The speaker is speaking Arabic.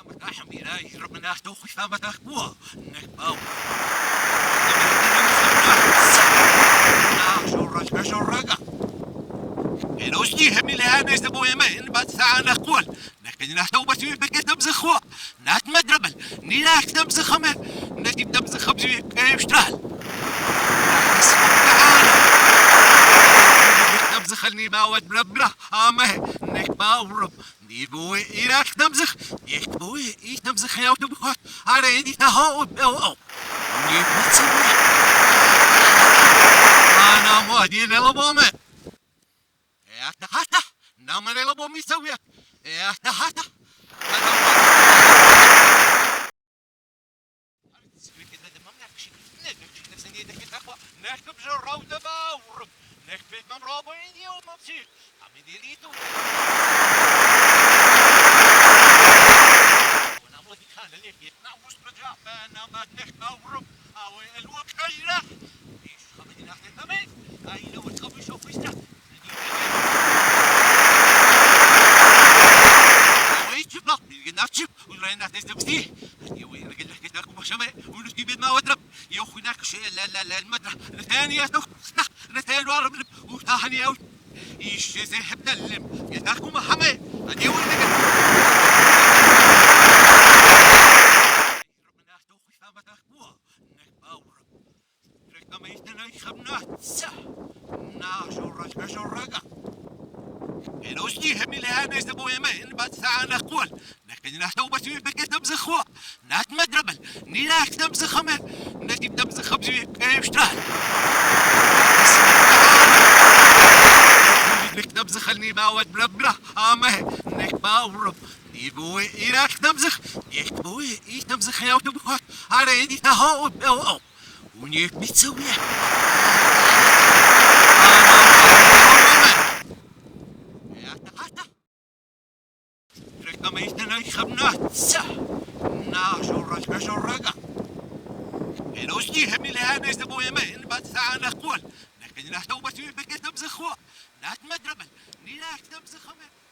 متاحم إلهي ربنا توخي فما تخبوا إنك باو شرقة الوجيه من الهانة يسمو يمين بعد ساعة نقول لكن نحتو بسيط بكتب زخوا نات مدربل نيلاك تمز خمه نجيب تمز خبزي كيف اشتغل تمز خلني باود بربرة آمه نك باورب نيبوي إيراك تمزخ يكتبوي إيه تمزخ يا وتبخوت على إيدي تهو بأو نيب نتسوي أنا مودي للبومة يا تحتا نعمل للبومي سويت يا تحتا نكتب جرة وتباورب نكتب ممرابو عندي ومبسيط عمي ديليتو ونعمل دي كان اللي يتنعوش رجع فانا ما نكتب أو الوقت خيرة إيش خبدي نحن ثمين أي لو تخبي شوف إيش ده ويجيب ناتشب ولرينا تستبسيه يوي رجل لك تاكو بشمة ونسكي بيد ما ودرب يوخي ناك شيء لا المدرة الثانية تخ الثانية وارب وتاهني أو إيش زي حبنا اللم يتاكو محمي أدي ولدك ربنا توخي فما تاكوها نك باورب رك ما يستنى يخبنا سا شرقة الوجيه من الهانة يسمو يمين بعد ساعة نقول لكن نحتو بسيط بكتب زخوا نات مدربل نيلاك تمز خمه نجيب تمز خبزي كيف اشتغل لك تمز خلني باود بربرة آمه نك باورب نيبوي إيراك تمزخ يكتبوي إيه تمزخ يا وتبخوت على إيدي تهو بأو ونيك بتسويه ما يستنى يخبنا سه شرقة الوجيه من الهانة يسمو يمين بعد ساعة نقول لكن نحتو بسيط بكتب زخوا نات مدربل نيلاك تمز خمه